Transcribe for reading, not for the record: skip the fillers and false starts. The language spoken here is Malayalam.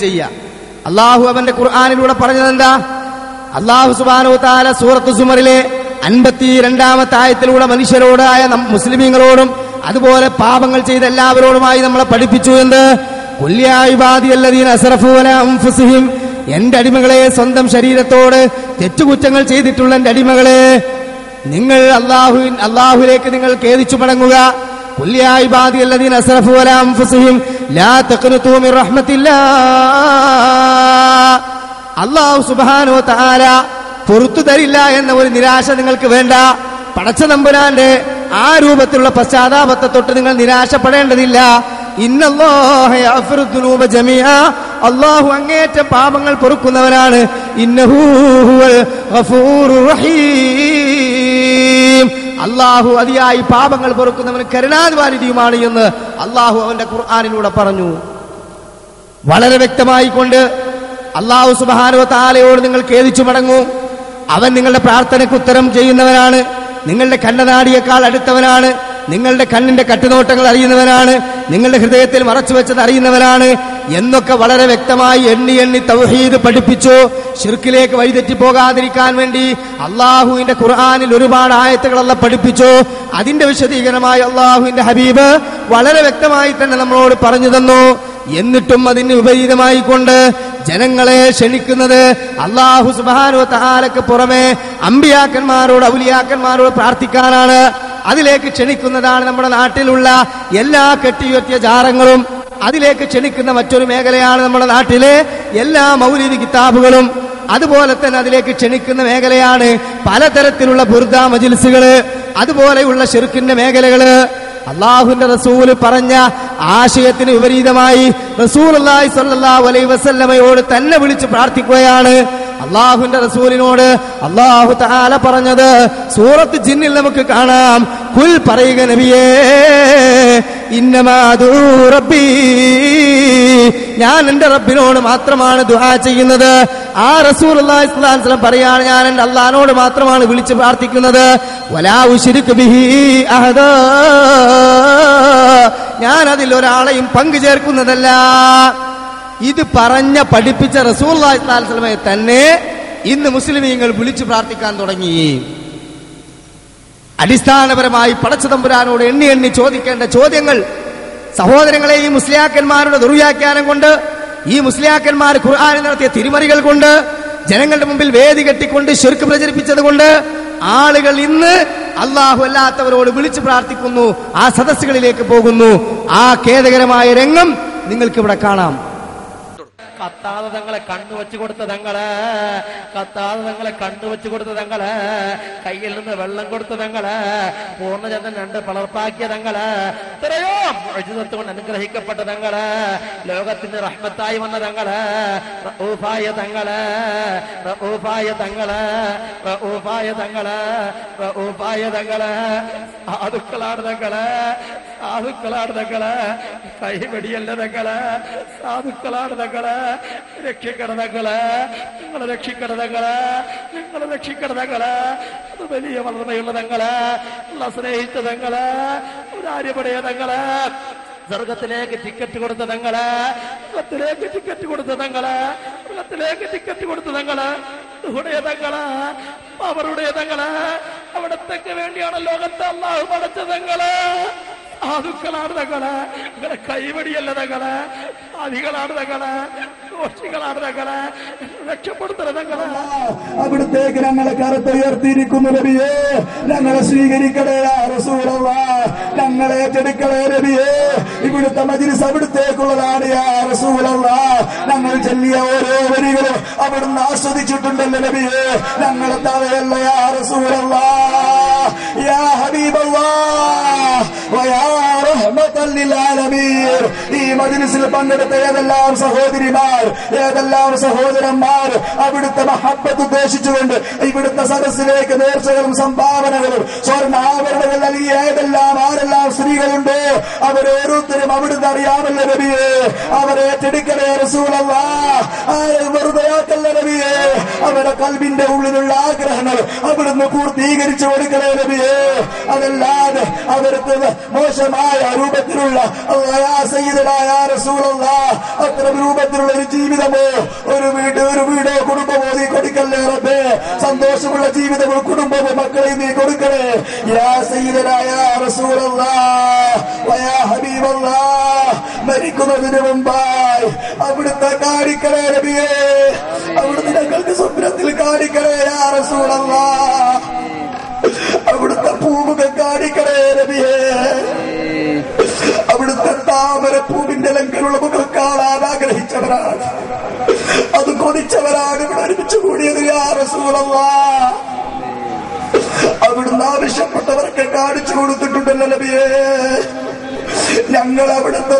ചെയ്യുക. അള്ളാഹു അവന്റെ ഖുർആനിലൂടെ പറഞ്ഞതെന്താ? അള്ളാഹു സുബ്ഹാനഹു വ തആല സൂറത്ത് സുമറിലെ 52-ാമത്തെ ആയത്തിലൂടെ മനുഷ്യരോടായ മുസ്ലിമീങ്ങളോടും അതുപോലെ പാപങ്ങൾ ചെയ്ത എല്ലാവരോടുമായി നമ്മളെ പഠിപ്പിച്ചു. എന്ത്? ഖുൽ യാ ഇബാദിയല്ലദീന അസ്റഫൂ അലാ അൻഫുസിഹിം, എന്റെ അടിമകളെ, സ്വന്തം ശരീരത്തോട് തെറ്റുകുറ്റങ്ങൾ ചെയ്തിട്ടുള്ള എന്റെ അടിമകളെ, നിങ്ങൾ അല്ലാഹുവിലേക്ക് നിങ്ങൾ ഖേദിച്ചു മടങ്ങുക. ഖുൽ യാ ഇബാദിയല്ലദീന അസ്റഫൂ അലാ അൻഫുസിഹിം ലാ തഖ്നതൂ മിർ റഹ്മത്തില്ലാഹ്. അല്ലാഹു സുബ്ഹാനഹു വ തആല പുറത്തു തരില്ല എന്ന ഒരു നിരാശ നിങ്ങൾക്ക് വേണ്ട. പടച്ച തമ്പുരാന്റെ ആ രൂപത്തിലുള്ള പശ്ചാത്താപത്തെ തൊട്ട് നിങ്ങൾ നിരാശപ്പെടേണ്ടതില്ല. ഇന്നല്ലാഹ യഗ്ഫിറു ദുനൂബ ജമീഅ, അല്ലാഹു അങ്ങേറ്റം പാപങ്ങൾ പൊറുക്കുന്നവനാണ്. ഇന്നഹു ഹുവൽ ഗഫൂറുർ റഹീം, അല്ലാഹു അതിയായി പാപങ്ങൾ പൊറുക്കുന്നവൻ കരുണാനിധിയുമാണ് എന്ന് അല്ലാഹു അവന്റെ ഖുർആനിലൂടെ പറഞ്ഞു. വളരെ വ്യക്തമായി കൊണ്ട് അല്ലാഹു സുബ്ഹാനഹു വ തആലയോട് നിങ്ങൾ ഖേദിച്ചു മടങ്ങൂ. അവൻ നിങ്ങളുടെ പ്രാർത്ഥനയ്ക്ക് ഉത്തരം ചെയ്യുന്നവനാണ്. നിങ്ങളുടെ കണ്ണനാടിയേക്കാൾ അടുത്തവനാണ്. നിങ്ങളുടെ കണ്ണിന്റെ കട്ടുനോട്ടങ്ങൾ അറിയുന്നവനാണ്. നിങ്ങളുടെ ഹൃദയത്തിൽ മറച്ചു വെച്ചത് അറിയുന്നവനാണ് എന്നൊക്കെ വളരെ വ്യക്തമായി എണ്ണി എണ്ണി തൗഹീദ് പഠിപ്പിച്ചു. ശിർക്കിലേക്ക് വഴിതെറ്റി പോകാതിരിക്കാൻ വേണ്ടി അള്ളാഹുവിന്റെ ഖുർആനിൽ ഒരുപാട് ആയത്തുകളല്ല പഠിപ്പിച്ചു. അതിന്റെ വിശദീകരണമായി അള്ളാഹുവിന്റെ ഹബീബ് വളരെ വ്യക്തമായി തന്നെ നമ്മളോട് പറഞ്ഞു തന്നു. എന്നിട്ടും അതിന് വിപരീതമായി കൊണ്ട് ജനങ്ങളെ ക്ഷണിക്കുന്നത് അല്ലാഹു സുബ്ഹാനഹു വ തആലക്ക് പുറമെ അമ്പിയാക്കന്മാരോട് ഔലിയാക്കന്മാരോട് പ്രാർത്ഥിക്കാനാണ്. അതിലേക്ക് ക്ഷണിക്കുന്നതാണ് നമ്മുടെ നാട്ടിലുള്ള എല്ലാ കെട്ടിയുയർത്തിയ ജാറങ്ങളും. അതിലേക്ക് ക്ഷണിക്കുന്ന മറ്റൊരു മേഖലയാണ് നമ്മുടെ നാട്ടിലെ എല്ലാ മൗലിദ് കിതാബുകളും. അതുപോലെ തന്നെ അതിലേക്ക് ക്ഷണിക്കുന്ന മേഖലയാണ് പലതരത്തിലുള്ള ബുർദ മജ്ലിസുകള്, അതുപോലെയുള്ള ശിർക്കിന്റെ മേഖലകള്. അള്ളാഹുവിന്റെ റസൂല് പറഞ്ഞ ആശയത്തിന് വിപരീതമായി റസൂലുള്ളാഹി സ്വല്ലല്ലാഹു അലൈഹി വസല്ലമയോട് തന്നെ വിളിച്ച് പ്രാർത്ഥിക്കുകയാണ്. അള്ളാഹുവിന്റെ റസൂലിനോട് അല്ലാഹു തആല പറഞ്ഞത് സൂറത്ത് ജിന്നിൽ നമുക്ക് കാണാം. ഖുൽ, പറയുക നബിയേ, ഇന്നമാ അദൂ റബ്ബി, ഞാൻ എന്റെ റബ്ബിനോട് മാത്രമാണ് ദുആ ചെയ്യുന്നത്. ആ റസൂലുള്ളാഹി സ്വല്ലല്ലാഹു അലൈഹി വസല്ലം പറയാണ്, ഞാൻ എന്റെ അല്ലാഹുവിനോട് മാത്രമാണ് വിളിച്ച് പ്രാർത്ഥിക്കുന്നത്. വലാ ഉശ്രികു ബിഹി അഹദാ, ഞാൻ അതിൽ ഒരാളെയും പങ്കു ചേർക്കുന്നതല്ല. ഇത് പറഞ്ഞ പഠിപ്പിച്ച റസൂലുള്ളാഹി സ്വല്ലല്ലാഹു അലൈഹി വസല്ലമയെ തന്നെ ഇന്ന് മുസ്ലിമീങ്ങൾ വിളിച്ചു പ്രാർത്ഥിക്കാൻ തുടങ്ങി. അടിസ്ഥാനപരമായി പടച്ച തമ്പുരാനോട് എണ്ണി എണ്ണി ചോദിക്കേണ്ട ചോദ്യങ്ങൾ, സഹോദരങ്ങളെ, ഈ മുസ്ലിയാക്കന്മാരുടെ ദുർവ്യാഖ്യാനം കൊണ്ട്, ഈ മുസ്ലിയാക്കന്മാർ ഖുർആനിൽ നടത്തിയ തിരിമറികൾ കൊണ്ട്, ജനങ്ങളുടെ മുമ്പിൽ വേദി കെട്ടിക്കൊണ്ട് ശിർക്ക് പ്രചരിപ്പിച്ചത് കൊണ്ട് ആളുകൾ ഇന്ന് അല്ലാഹു അല്ലാത്തവരോട് വിളിച്ചു പ്രാർത്ഥിക്കുന്നു, ആ സദസ്സുകളിലേക്ക് പോകുന്നു. ആ ഖേദകരമായ രംഗം നിങ്ങൾക്ക് ഇവിടെ കാണാം. കത്താതെ തങ്ങളെ കണ്ണുവെച്ചു കൊടുത്ത തങ്ങള്, കത്താതെ തങ്ങളെ കണ്ണുവെച്ചു കൊടുത്ത തങ്ങള്, കയ്യിൽ നിന്ന് വെള്ളം കൊടുത്ത തങ്ങള്, പൂർണ്ണചന്ദ്രൻ 2 പിളർപ്പാക്കിയ തങ്ങള്, എത്രയോ മുഅ്ജിസത്ത് കൊണ്ട് അനുഗ്രഹിക്കപ്പെട്ട തങ്ങള്, ലോകത്തിന്റെ റഹ്മത്തായി വന്ന തങ്ങള്, റഊഫായ തങ്ങള്, റഊഫായ തങ്ങള്, റഊഫായ തങ്ങള്, റഊഫായ തങ്ങള്, സാധുക്കളാണ് തങ്ങള്, സാധുക്കളാണ് തങ്ങള്, കൈവെടിയല്ല തങ്ങള്, സാധുക്കളാണ് തങ്ങള്, രക്ഷിക്കണതങ്ങള്, നിങ്ങളെ രക്ഷിക്കണതങ്ങള്, നിങ്ങളെ രക്ഷിക്കണതങ്ങള്, അത് വലിയ വളർമയുള്ള തങ്ങള്, സ്നേഹിച്ച തങ്ങള്, ഒരാര്യപടയ തങ്ങള്, സ്വർഗത്തിലേക്ക് ടിക്കറ്റ് കൊടുത്ത തങ്ങള്, സ്വർഗത്തിലേക്ക് ടിക്കറ്റ് കൊടുത്ത തങ്ങള്, സ്വർഗത്തിലേക്ക് ടിക്കറ്റ് കൊടുത്ത തങ്ങള്, തങ്ങള്, അവരുടെ തങ്ങള്, അവിടത്തേക്ക് വേണ്ടിയാണ് ലോകത്തെ അല്ലാഹു പടച്ച തങ്ങള്. സാധുക്കളാണ് തങ്ങള്, നിങ്ങളെ കൈവടിയല്ല തങ്ങള്, അധികളാണ് തങ്ങള്, ദോഷികളാണ് തങ്ങള്, രക്ഷപ്പെടുത്തല തങ്ങള്. അവിടുത്തേക്ക് ഞങ്ങളെ കറുത്തുയർത്തിയിരിക്കുന്നു നബിയേ, ഞങ്ങളെ സ്വീകരിക്കണേ യാ റസൂലല്ലാഹ്, ഞങ്ങളെ ഏറ്റെടുക്കണേ നബിയേ. ഇവിടുത്തെ മജ്ലിസ് അവിടുത്തേക്കുള്ളതാണ് യാ റസൂലല്ലാഹ്. ഞങ്ങൾ ചൊല്ലിയ ഓരോ വരികളും അവിടുന്ന് ആസ്വദിച്ചിട്ടുണ്ടല്ലോ നബിയേ, ഞങ്ങളെ തവയല്ല യാ റസൂലല്ലാഹ്, യാ ഹബീബല്ലാഹ് വയാ റഹ്മത്തൽ ലിൽ ആലമീൻ. ഈ മജ്ലിസിൽ പങ്കെടുത്ത ഏതെല്ലാം സഹോദരിമാർ, ഏതെല്ലാം സഹോദരന്മാർ അവിടുത്തെ മഹബ്ബത്ത് ഉദ്ദേശിച്ചുകൊണ്ട് ഇവിടുത്തെ സദസ്സിലേക്ക് നേർച്ചകളും സംഭാവനകളും സ്വർണ്ണാഭരണങ്ങൾ നൽകിയ ഏതെല്ലാം ആരെല്ലാം സ്ത്രീകളുണ്ടോ അവരോരോരുത്തരും അവിടുന്ന് അറിയാമല്ലോ നബിയേ, അവരെ ഏറ്റെടുക്കണേ റസൂലല്ലാഹ്. വെറുതെയാക്കല്ല നബിയേ, അവരുടെ കൽബിന്റെ ഉള്ളിലുള്ള ആഗ്രഹങ്ങൾ അവിടുന്ന് പൂർത്തീകരിച്ചു കൊടുക്കണേ നബിയേ. അതല്ലാതെ അവർക്ക് മോശമായ രൂപത്തിൽ രൂപത്തിലുള്ള അത്തരം രൂപത്തിലുള്ള ഒരു ജീവിതമോ ഒരു വീടോ കുടുംബമോ നീ കൊടുക്കല്ലേ റബ്ബേ. സന്തോഷമുള്ള ജീവിതമോ കുടുംബമോ മക്കളെ നീ കൊടുക്കണേ. യാ സയ്യിദനാ യാ റസൂലല്ലാഹ് വയാ ഹബീബല്ലാഹ്. മരിക്കുന്നതിന് മുമ്പായി അവിടുത്തെ കാണിക്കണേ നബിയേ, അവിടുന്ന് ഞങ്ങൾക്ക് സ്വപ്നത്തിൽ കാണിക്കണേ യാ റസൂലല്ലാഹ്. അവിടുത്തെ പൂമുഖം കാണിക്കണേ നബിയേ, അവിടുത്തെ താമരപ്പൂവിന്റെ ലംഘനുള്ള മുഖം കാണാൻ ആഗ്രഹിച്ചവരാണ്, അത് കൊതിച്ചവരാണ് ഇവിടെ ഒരുമിച്ച് കൂടിയത് യാ റസൂലല്ലാഹ്. അവിടുന്ന് ആവശ്യപ്പെട്ടവർക്ക് കാണിച്ചു കൊടുത്തിട്ടുണ്ടല്ലോ നബിയേ. ഞങ്ങൾ അവിടുത്തെ